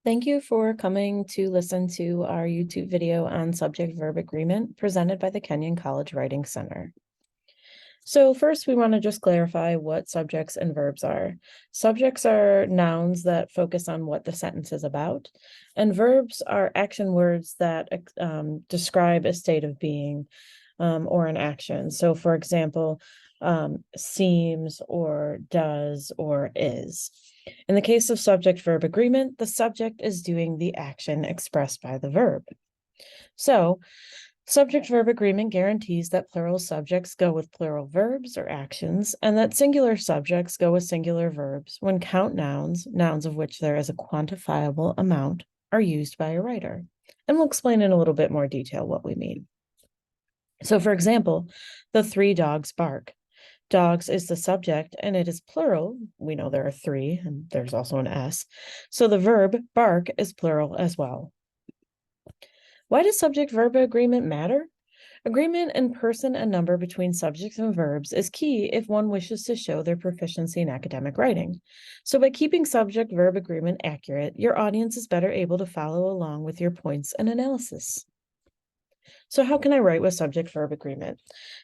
Thank you for coming to listen to our YouTube video on Subject-Verb Agreement presented by the Kenyon College Writing Center. So first, we want to just clarify what subjects and verbs are. Subjects are nouns that focus on what the sentence is about, and verbs are action words that describe a state of being or an action. So for example, seems or does or is. In the case of subject-verb agreement, the subject is doing the action expressed by the verb. So, subject-verb agreement guarantees that plural subjects go with plural verbs or actions, and that singular subjects go with singular verbs when count nouns, nouns of which there is a quantifiable amount, are used by a writer. And we'll explain in a little bit more detail what we mean. So, for example, the 3 dogs bark. Dogs is the subject, and it is plural. We know there are 3, and there's also an S. So the verb bark is plural as well. Why does subject-verb agreement matter? Agreement in person and number between subjects and verbs is key if one wishes to show their proficiency in academic writing. So by keeping subject-verb agreement accurate, your audience is better able to follow along with your points and analysis. So how can I write with subject-verb agreement?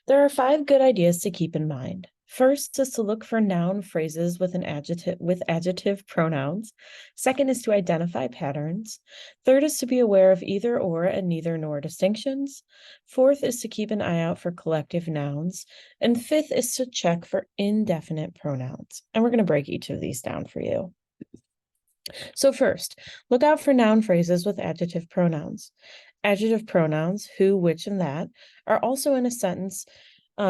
There are 5 good ideas to keep in mind. First is to look for noun phrases with adjective pronouns. Second is to identify patterns. Third is to be aware of either or and neither nor distinctions. Fourth is to keep an eye out for collective nouns. And fifth is to check for indefinite pronouns. And we're going to break each of these down for you. So first, look out for noun phrases with adjective pronouns. Adjective pronouns, who, which, and that, are also in a sentence,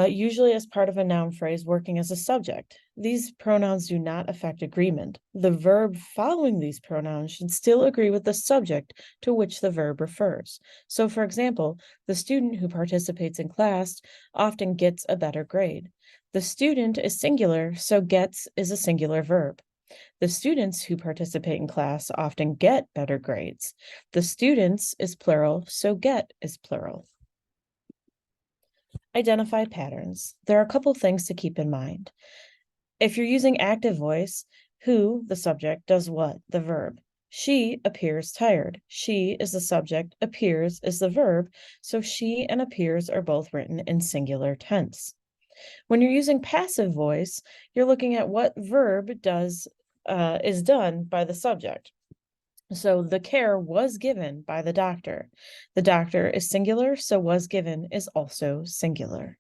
usually as part of a noun phrase working as a subject. These pronouns do not affect agreement. The verb following these pronouns should still agree with the subject to which the verb refers. So, for example, the student who participates in class often gets a better grade. The student is singular, so gets is a singular verb. The students who participate in class often get better grades. The students is plural, so get is plural. Identify patterns. There are a couple things to keep in mind. If you're using active voice, who, the subject, does what, the verb. She appears tired. She is the subject, appears is the verb, so she and appears are both written in singular tense. When you're using passive voice, you're looking at what verb is done by the subject. So the care was given by the doctor. The doctor is singular, so was given is also singular.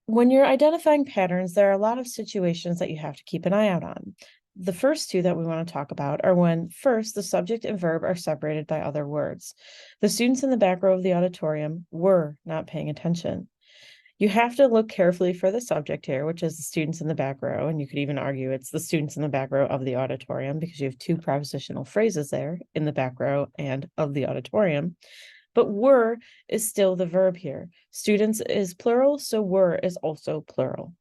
When you're identifying patterns, there are a lot of situations that you have to keep an eye out on. The first 2 that we want to talk about are when, first, the subject and verb are separated by other words. The students in the back row of the auditorium were not paying attention. You have to look carefully for the subject here, which is the students in the back row, and you could even argue it's the students in the back row of the auditorium because you have 2 prepositional phrases there, in the back row and of the auditorium. But were is still the verb here. Students is plural, so were is also plural.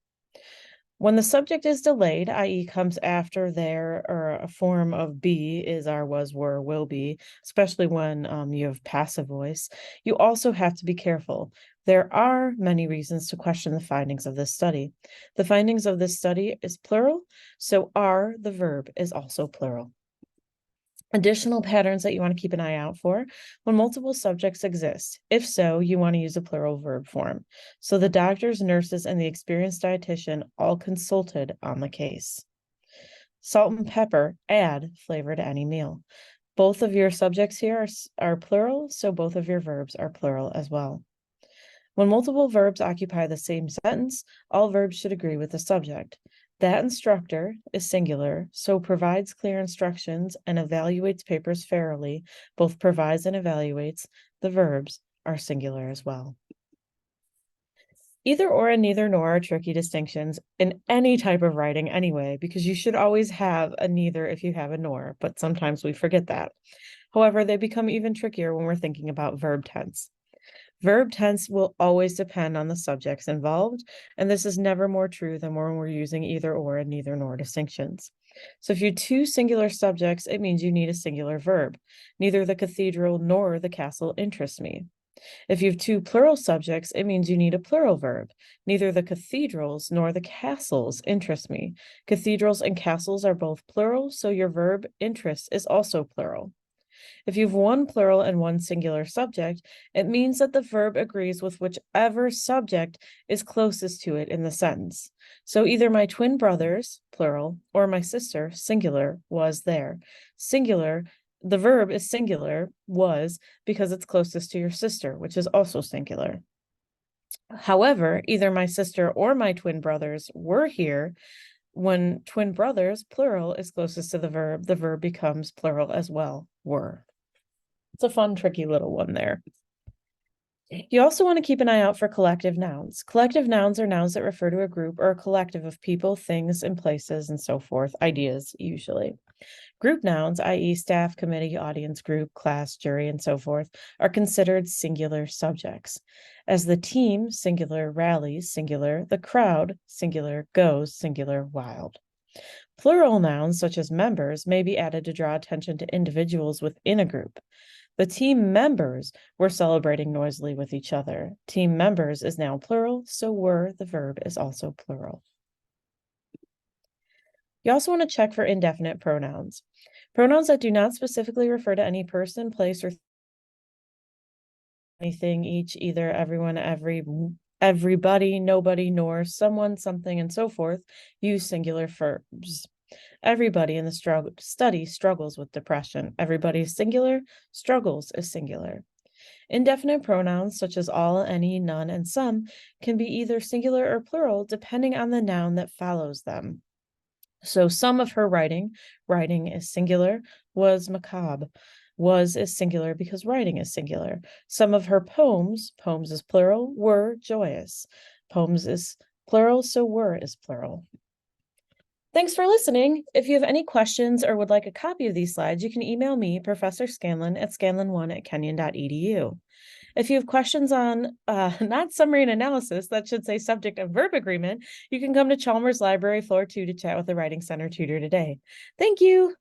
When the subject is delayed, i.e. comes after there, or a form of be, is, are, was, were, will be, especially when you have passive voice, you also have to be careful. There are many reasons to question the findings of this study. The findings of this study is plural, so are, the verb, is also plural. Additional patterns that you want to keep an eye out for when multiple subjects exist. If so, you want to use a plural verb form. So the doctors, nurses, and the experienced dietitian all consulted on the case. Salt and pepper add flavor to any meal. Both of your subjects here are plural, so both of your verbs are plural as well. When multiple verbs occupy the same sentence, all verbs should agree with the subject. That instructor is singular, so provides clear instructions and evaluates papers fairly. Both provides and evaluates. The verbs are singular as well. Either or and neither nor are tricky distinctions in any type of writing anyway, because you should always have a neither if you have a nor, but sometimes we forget that. However, they become even trickier when we're thinking about verb tense. Verb tense will always depend on the subjects involved, and this is never more true than when we're using either or and neither nor distinctions. So if you have 2 singular subjects, it means you need a singular verb. Neither the cathedral nor the castle interest me. If you have two plural subjects, it means you need a plural verb. Neither the cathedrals nor the castles interest me. Cathedrals and castles are both plural, so your verb interest is also plural. If you have one plural and one singular subject, it means that the verb agrees with whichever subject is closest to it in the sentence. So either my twin brothers, plural, or my sister, singular, was there. Singular, the verb is singular, was, because it's closest to your sister, which is also singular. However, either my sister or my twin brothers were here. When twin brothers, plural, is closest to the verb becomes plural as well, were. It's a fun, tricky little one there. You also want to keep an eye out for collective nouns. Collective nouns are nouns that refer to a group or a collective of people, things, and places, and so forth, ideas, usually. Group nouns, i.e. staff, committee, audience, group, class, jury, and so forth, are considered singular subjects. As the team, singular, rallies, singular, the crowd, singular, goes, singular, wild. Plural nouns, such as members, may be added to draw attention to individuals within a group. The team members were celebrating noisily with each other. Team members is now plural, so were, the verb, is also plural. You also want to check for indefinite pronouns. Pronouns that do not specifically refer to any person, place, or anything, each, either, everyone, everybody, nobody, nor, someone, something, and so forth, use singular verbs. Everybody in the study struggles with depression. Everybody is singular, struggles is singular. Indefinite pronouns such as all, any, none, and some can be either singular or plural depending on the noun that follows them. So some of her writing is singular, was macabre. Was is singular because writing is singular. Some of her poems is plural, were joyous. Poems is plural, so were is plural. Thanks for listening. If you have any questions or would like a copy of these slides, you can email me, Professor Scanlon, at scanlon1@kenyon.edu. If you have questions on not summary and analysis, that should say subject and verb agreement, you can come to Chalmers Library, floor 2 to chat with the Writing Center tutor today. Thank you.